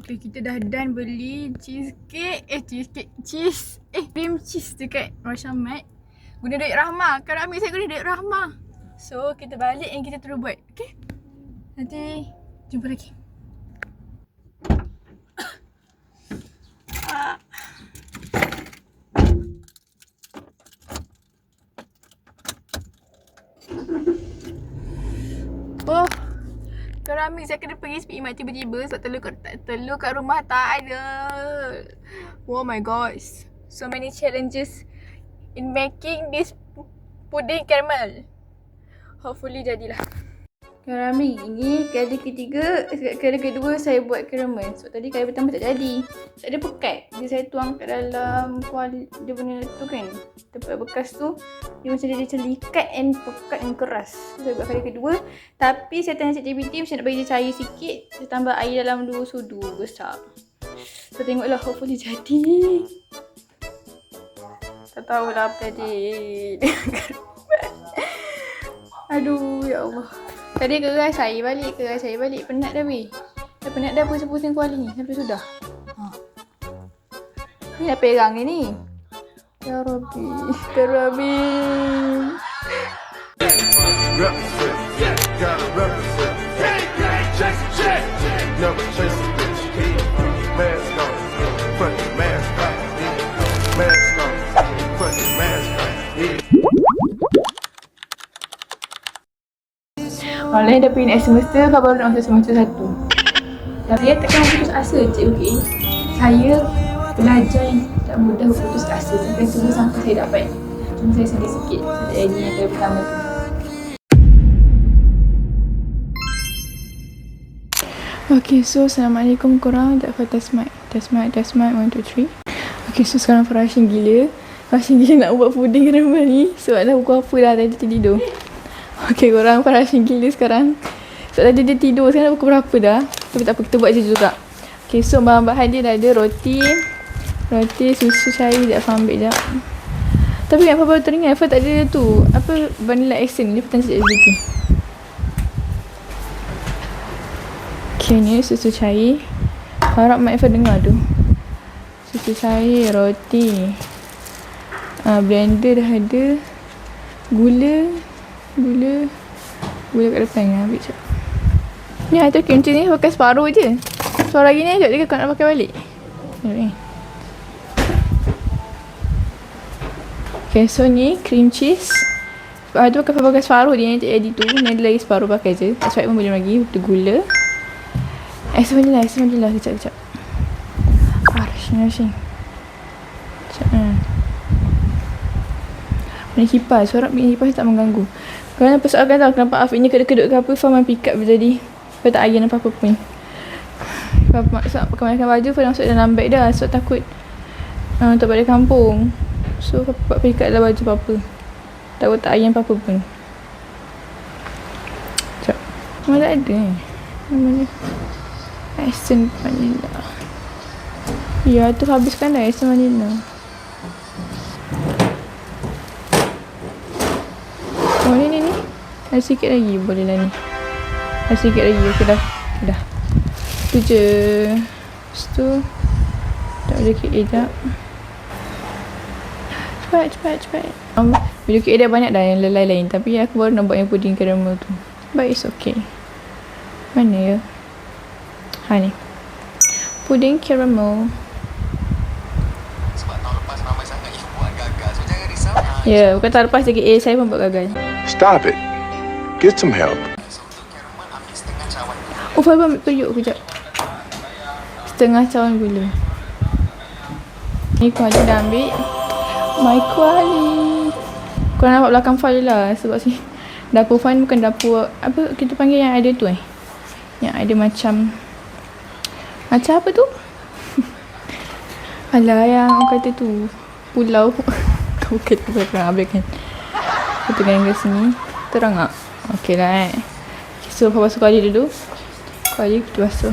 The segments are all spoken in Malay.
Okay, kita dah done beli cheesecake. Cream cheese dekat Rashamat. Guna duit Rahmah. Kalau ambil saya guna duit Rahmah. So, kita balik and kita terus buat. Okay? Nanti jumpa lagi. Oh, keramik saya kena pergi speed mat tiba-tiba sebab telur kat rumah tak ada. Oh my gosh. So many challenges in making this pudding caramel. Hopefully jadilah. Keramik ini kali ketiga, kali kedua saya buat caramel. Sebab tadi kali pertama tak jadi. Tak ada pekat. Jadi saya tuang kat dalam kuali dia punya tu kan. Tempat bekas tu dia macam dia likat and pekat and keras. So, saya buat kali kedua. Tapi saya tanya ChatGPT macam nak bagi dia cair sikit. Saya tambah air dalam 2 sudu besar. So tengoklah hopefully jadi. Tak tahulah apa jadi. Aduh ya Allah. Tadi keras air balik, penat dah weh. Dah penat dah pusing-pusing kuali ni sampai sudah. Ni dah perang ni. Ya Rabbi, Rabbi. Orang lain dah pergi naik semester, kau baru nak masuk semester 1. Dan saya takkan putus asa je, okey. Saya belajar yang tak mudah putus asa. Saya akan tunggu sampai saya dapat. Cuma saya sedih sikit sebab tak jadi yang kali pertama tu. Okay, so Assalamualaikum korang. Dakfa Tasmat 1, 2, 3. Okay, so sekarang Farashin gila nak buat puding caramel ni. Sebab dah pukul apa dah tadi tidur. Okay korang, Farashin gila sekarang. Sebab tadi dia tidur, sekarang dah pukul berapa dah. Tapi tak apa, kita buat je juga. Okay, so bahan-bahan dia dah ada roti, susu cair. Sekejap Fa ambil sekejap. Tapi Mak Fa baru teringat, Fa tak ada tu apa, vanilla essence. Dia petang sekejap lagi. Okay, ni susu cair. Harap Mak Fa dengar tu. Susu cair, roti, blender dah ada. Gula kat depan ni, ambil sekejap. Ni ada kimchi ni pakai separuh je. So lagi ni sekejap lagi kau nak pakai balik. Okay, so ni cream cheese. Tu pakai separuh dia, ni tak jadi tu. Ni ada lagi separuh pakai je. Tak sebab pun boleh lagi. Tu gula. Ais vanilla. Sekejap. Rushing. Ni kipas. Suara kipas tak mengganggu. Kalau nampak soalkan tahu kenapa Afiq ni kedut-kedut ke apa, Fa main pick up jadi. Fa tak iron apa-apa pun. Fa pakai baju, Fa masuk dalam beg dah. Sebab takut untuk balik kampung. So Fa pick up dalam baju apa-apa. Takut tak iron apa-apa pun. Sekejap. Memang tak ada namanya essence vanilla. Ya, tu habiskan dah essence vanilla. Oh ni ada sikit lagi, boleh lah ni. Ada sikit lagi, okey dah. Tu je. Lepas tu tak ada KA jap. Cepat. Video KA dah banyak dah yang lain-lain. Tapi aku baru nak buat yang pudding caramel tu. But it's okay. Mana ya? Ha ni. Pudding caramel. Sebab tahun lepas ramai sangat yang buat gagal. So jangan risau. Ya, bukan tahun lepas lagi KA saya pun buat gagal. Stop it. Get some help. So untuk caramel ambil setengah cawan. Oh, Fa ambil periuk kejap. Setengah cawan gula. Ni kuali dah ambil. My kuali. Korang nampak belakang Fa je lah. Sebab si dapur Fa ni bukan dapur, apa kita panggil yang ada tu yang ada macam apa tu? Alah yang orang kata tu pulau. Kau kata korang ambil kan. Kita gangan sini. Terang tak? Okey lah So Fa basuh kuali dulu. Kuali kita basuh.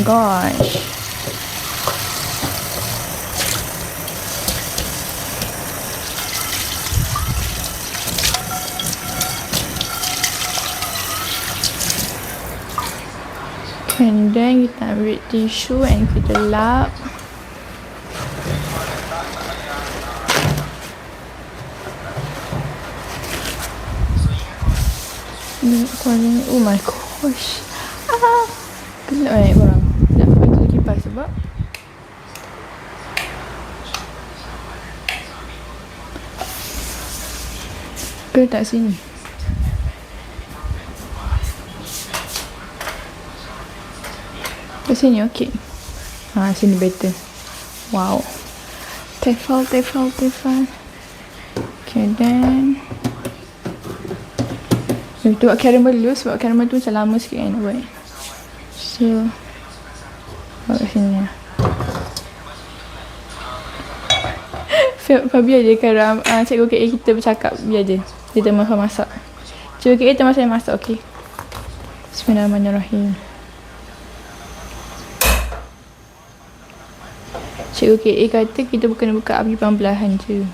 Gosh. And then kita ambil tisu and kita lap. Oh my gosh. Gelap korang. Nak pergi kipas sebab ke tak sini. Ke sini okey. Sini better. Wow. Tefal. Okay, then kita buat caramel dulu sebab caramel tu macam lama sikit kan nak buat. So buat kat sini lah. Biar je kan cikgu KA kita bercakap. Biar je. Dia termasuk masak. Cikgu KA termasuk yang masak, okey. Bismillahirrahmanirrahim. Cikgu KA kata kita kena buka api perlahan je.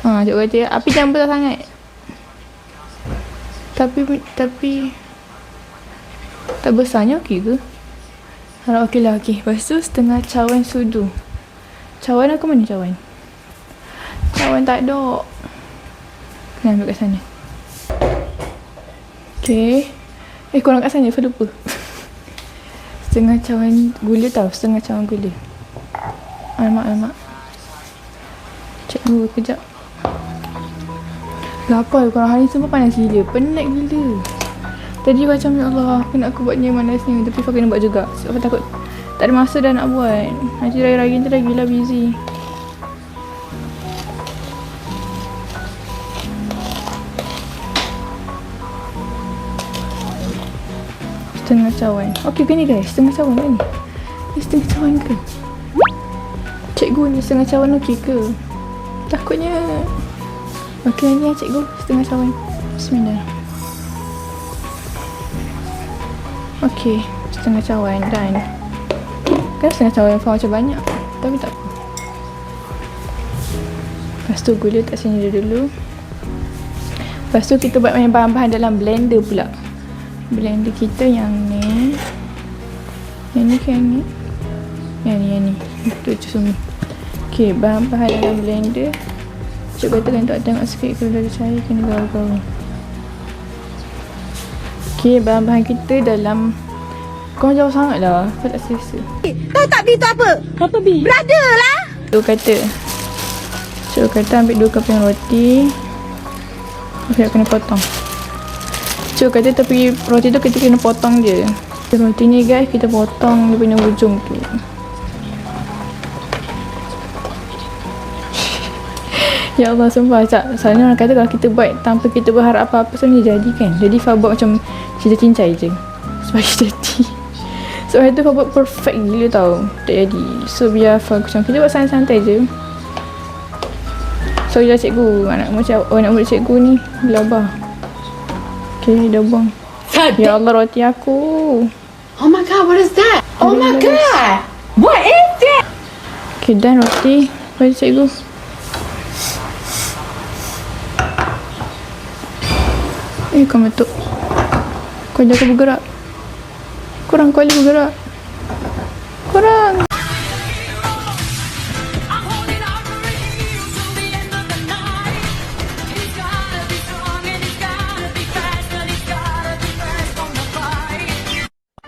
Cikgu kata api jangan besar sangat. Tapi tak besarnya okey ke? Harap okey lah, okey. Lepas tu setengah cawan sudu. Cawan aku mana cawan? Cawan tak ada. Kena ambil kat sana. Okay. Korang kat sana, lupa. Setengah cawan gula tau. Setengah cawan gula. Alamak. Cikgu kejap. Lapar korang, hari ni semua panas gila. Penat gila. Tadi macam ya Allah, kenapa aku buat ni manasnya. Tapi aku kena buat juga. Sebab aku takut tak ada masa dah nak buat. Nanti raya-raya nanti dah gila busy. Setengah cawan. Okey ke ni guys? Setengah cawan ke ni? Ni setengah cawan ke? Cikgu ni setengah cawan okey ke? Takutnya. Okey ni lah cikgu. Setengah cawan. Bismillah. Okey. Setengah cawan dan kan setengah cawan faham macam banyak. Tapi tak apa. Lepas tu gula tak sini dulu. Lepas tu kita buat main bahan-bahan dalam blender pula. Blender kita yang ni. Yang ni ke yang ni? Yang ni. Betul je semua. Okay, bahan-bahan dalam blender. Cik katakan tak tengok sikit kalau dah cari kena gaul-gaul. Okay, bahan-bahan kita dalam. Kau jauh sangat lah. Kau tak selesa. Tahu tak B tu apa? Apa B? Brother lah. Cik kata ambil 2 keping roti. Saya kena potong. Cik kata tepi roti tu kita kena potong dia. Roti ni guys kita potong dia punya ujung tu. Ya Allah sumpah soalnya orang kata kalau kita buat tanpa kita berharap apa-apa sebenarnya jadi kan. Jadi Fah buat macam cerita cincai je. Sebab jadi. So hari tu Fah buat perfect gila tau. Tak jadi. So biar Fah macam kita buat santai-santai je. So dia cikgu anak murid cikgu ni gelabah. Okay dah buang. Ya Allah roti aku. Oh my god, what is that? Oh my god. What is that? Okay dan roti bagi cikgu. Kau metuk. Kau jangan bergerak. Kurang kali bergerak. Kurang.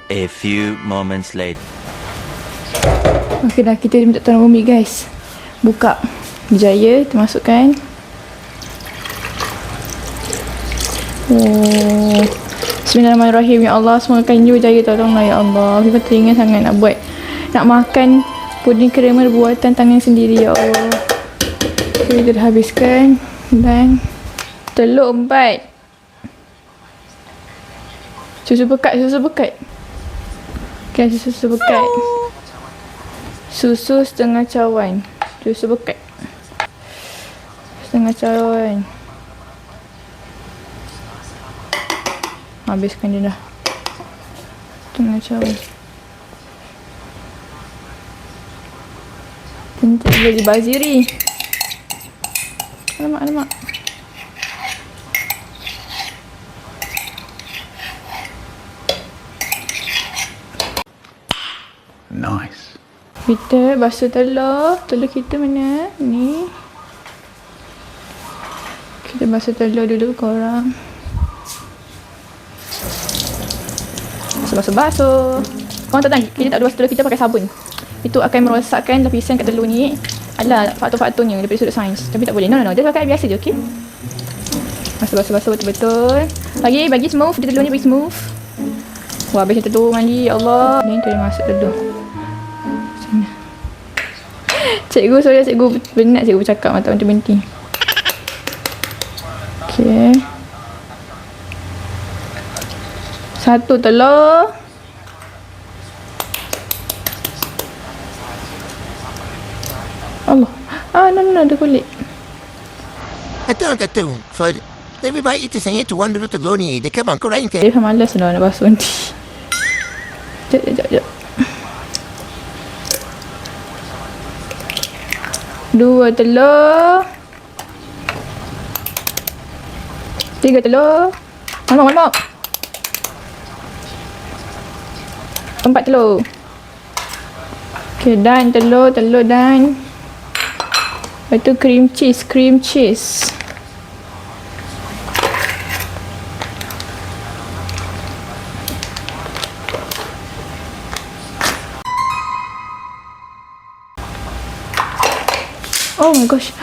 A few moments later. Okay dah kita minta tolong Umi guys. Buka. Berjaya termasukkan. Oh. Bismillahirrahmanirrahim. Ya Allah, semoga ini berjaya tolonglah ya Allah. Kita teringin sangat nak buat. Nak makan puding caramel buatan tangan sendiri ya Allah. Kita dah habiskan. Dan telur 4. Susu pekat. Okay, susu pekat. Susu setengah cawan. Susu pekat. Setengah cawan. Habiskan dia dah. Setengah cawan. Pencet lagi baziri. Alamak. Kita basuh telur. Telur kita mana? Ni. Kita basuh telur dulu korang. Basuh. Korang tak tahu, kita tak ada basuh telur kita pakai sabun. Itu akan merosakkan lapisan kat telur ni. Adalah faktor-faktornya daripada sudut sains. Tapi tak boleh. No. Dia pakai biasa je, okey? Basuh betul-betul. Bagi smooth. Dia telur ni bagi smooth. Wah, habis telur mandi. Ya Allah. Ni tu dia masuk telur. Sana. Cikgu, sorry cikgu. Penat cikgu bercakap. Mata berhenti. Okey. Satu telur. Allah. No, ada kulit. Kata, for lebih baik itu saya tuan dulu telur ni. Dia kan bangku lain ke? Dia dah malas dah nak basuh nanti. Sekejap. 2 telur. 3 telur. Mamak. 4 telur. Okay, dan telur dan. Lepas tu cream cheese. Oh my gosh.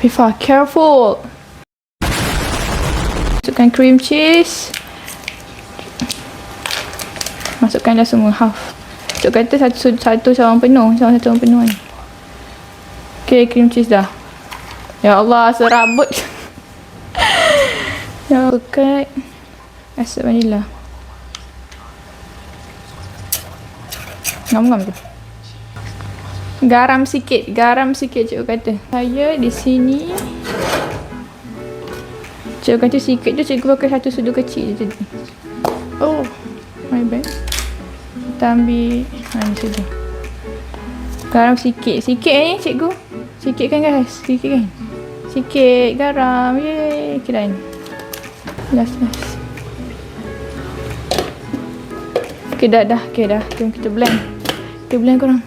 Afifah, careful. Masukkan cream cheese. Masukkanlah semua half. Cuk kata satu sawang penuh ni. Okay, cream cheese dah. Ya Allah, serabut. Ya, pekat. Asap vanila. Ngam-ngam tu. Garam sikit cikgu kata. Saya di sini. Cikgu kata sikit tu, cikgu pakai satu sudu kecil je tadi. Oh, my bad. Kita ambil ni sudu. Garam sikit ni cikgu. Sikit kan guys? Sikit garam. Yeay. Okay, dah ni. Last. Okay, dah. Jom kita blend. Kita blend korang.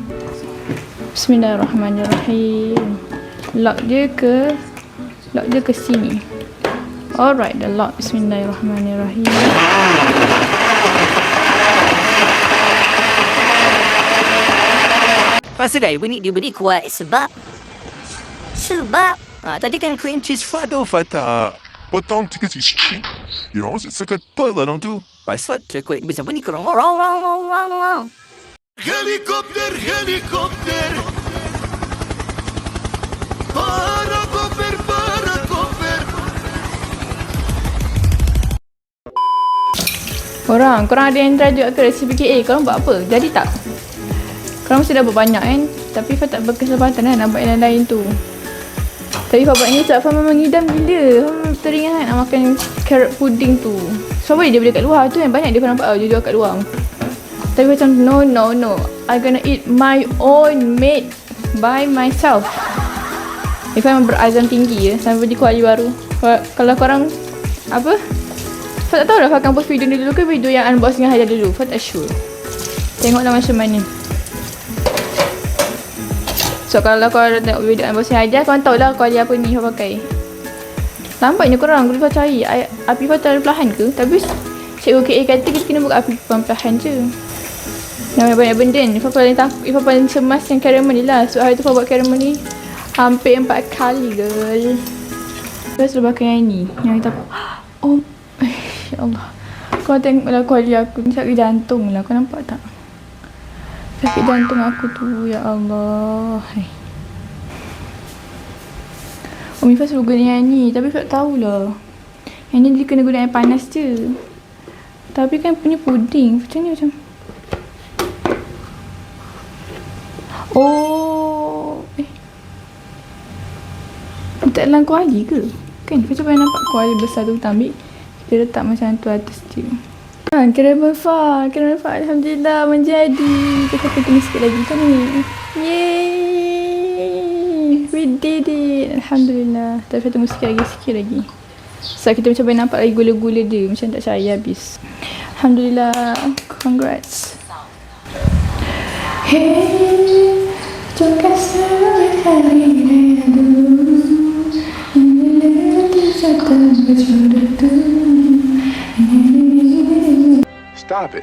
Bismillahirrahmanirrahim. Lock dia ke sini. Alright, dah lock. Bismillahirrahmanirrahim. Pasal dia beri kuat sebab tadi kan cream cheese Fata. Potong sikit. You know, sekat pelan tu. pasal kuat bisa bunyi kurang orang. Helikopter. Parakoper. Korang ada yang try juga ke resipi KA? Korang buat apa? Jadi tak? Korang mesti dah buat banyak kan? Tapi Fah tak berkesempatan kan nak buat yang lain tu. Tapi Fah buat ni sebab Fah memang ngidam gila. Fah teringat nak makan carrot pudding tu. So boleh dia beli kat luar tu kan? Banyak dia nampak dia jual kat luar. Tapi macam no. I gonna eat my own made by myself. Fah memang berazam tinggi ya. Sampai beli kuali baru. Kalau korang apa? Fah tak tahu dah Fah akan post video ni dulu ke video yang unboxing Haja dulu. Fah tak sure. Tengoklah macam mana. So kalau korang tengok video unboxing Haja, korang tahulah kuali apa ni Fah pakai. Lambatnya korang boleh Fah cari. Api Fah terlalu perlahan ke? Tapi cikgu KA kata kita kena buka api perlahan je. Banyak benda ni. Fah paling cemas yang caramel ni lah. So hari tu Fah buat caramel ni hampir 4 kali girl. Lepas tu pakai yang ni. Yang kita oh ya Allah. Kau tengoklah kuali aku ni sakit jantung lah. Kau nampak tak? Sakit jantung aku tu. Ya Allah. Umi Fah suruh guna yang ni. Tapi Fah tak tahulah. Yang ni dia kena guna air panas je. Tapi kan punya puding. Macam ni macam. Oh. Tak dalam kuali ke? Kan? Fah cuba nampak kuali besar tu kita ambil. Dia letak macam tu atas dia. Caramel Fah. Alhamdulillah menjadi. Kita tunggu sikit lagi kan ni. Yeay. We did it. Alhamdulillah. Tapi tunggu sikit lagi. So kita macam nampak lagi gula-gula dia. Macam tak percaya habis. Alhamdulillah. Congrats. Hey, jangan sampai hari minggu. Stop it.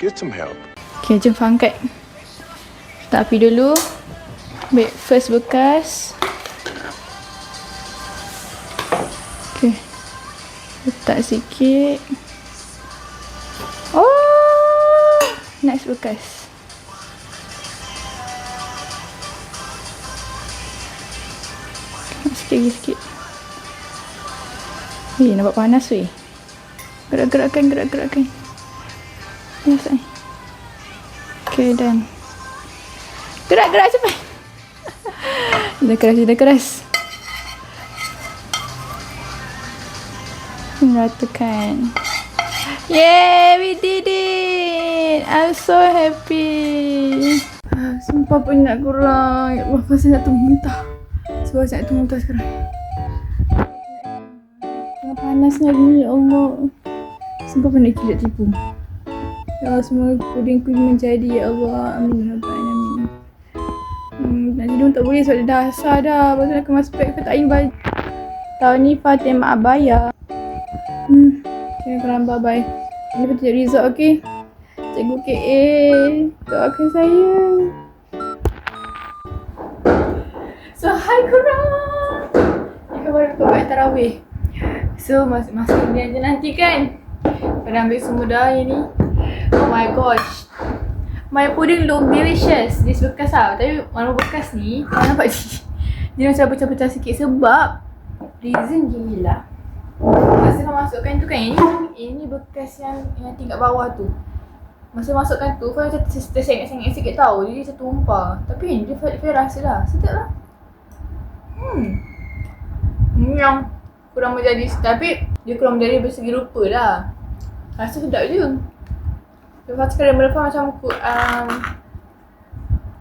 Get some help. Okay, jom angkat. Tak api dulu. Ambil first bekas. Okay. Letak sikit. Oh! Next bekas. Sikit lagi, sikit. Nampak panas weh. Gerak-gerakkan. Yes, okay, done. Gerak cepat. Dah keras. Ratakan. Yay, we did it. I'm so happy. Sumpah penat korang. Ya Allah, pasal nak muntah. Sebab saya nak muntah sekarang. Tengah panasnya ni, ya Allah. Sumpah penat gila tipu. Ya Allah, semoga pudingku menjadi, ya Allah. Amin ya Rabbal Alamin. Nak tidur tak boleh sebab dia dah asar dah. Lepas tu nak kemas pack ke tak ingin balik. Tahun ni Fatimah Abaya. Okay, korang bye-bye. Ini betul result, okay? Cikgu KA, doakan saya. So, hi korang. Ni kan baru buat tarawih. So, masa ni nanti kan. Pada ambil semua dah hari ni. Oh my gosh. My pudding look delicious. This bekas tau. Tapi warna bekas ni, korang nampak dia macam pecah-pecah sikit sebab reason gila. Masa kau masukkan tu kan, ini bekas yang tingkat bawah tu. Masa masukkan tu, kau macam tersengit-sengit sikit tau. Jadi dia tumpah. Tapi dia rasa dah. Sedap lah. Yang kurang menjadi, tapi dia kurang menjadi bersegi rupa lah. Rasa sedap je. Lepas tu caramel fa macam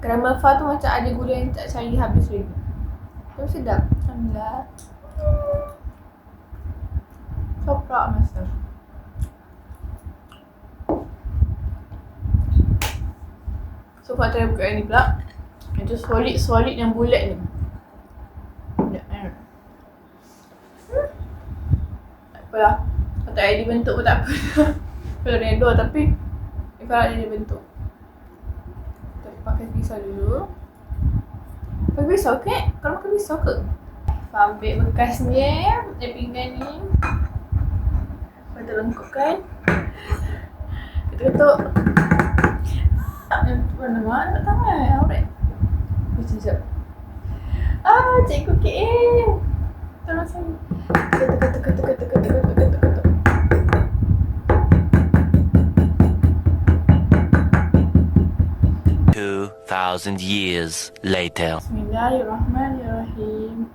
caramel fa tu macam ada gula yang tak cari habis lagi. Tapi sedap. Alhamdulillah. So proud of myself. So Pak try buka yang ni pula. Yang tu solid yang bulat ni. Tak apalah. Kalau tak ada bentuk pun tak apa. Kalau redor tapi kalau ada bentuk. Kita pakai pisau dulu. Pakai pisau ke? Kalau pakai pisau ke? Ambil bekas ni, pinggan ni. Kita lengkupkan. Kita ketuk. Mana mana tak tangan. Alright. Sekejap. Cikgu KA. Tolong saya. Ketuk. 2,000 years later. Bismillahirrahmanirrahim.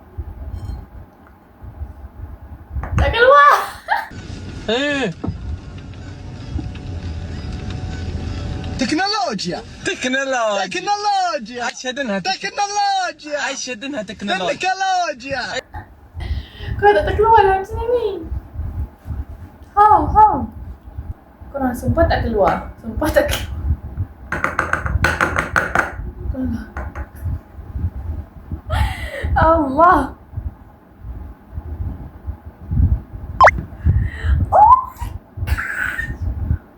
Tak keluar. تكنولوجيا تكنولوجيا أشهد انها تكنولوجيا Kau tak terkeluar dalam sini ni. How? Korang sumpah tak keluar. Allah.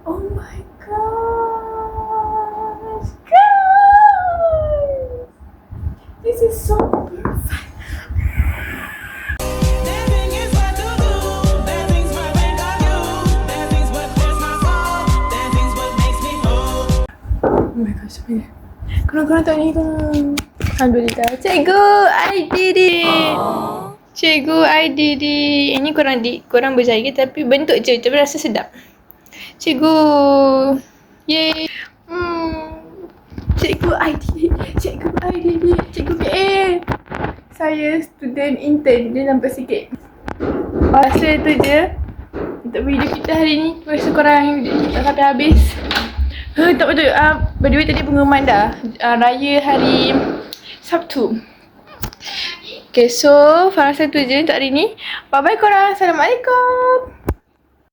Oh my gosh, guys, this is so perfect. Oh my gosh, korang tahu ni korang. Alhamdulillah. Cikgu, I did it. Cikgu, I did it. Ini korang berjaya tapi bentuk je tapi rasa sedap. Cikgu. Yay. Cikgu, I did it. Cikgu KA. Saya student intern. Dia nampak sikit. Rasa tu je untuk video kita hari ni. Rasa korang tak sampai habis. Tak betul. By the way tadi pengumuman dah. Raya hari Sabtu. Okay, so rasa tu je untuk hari ni. Bye-bye korang. Assalamualaikum.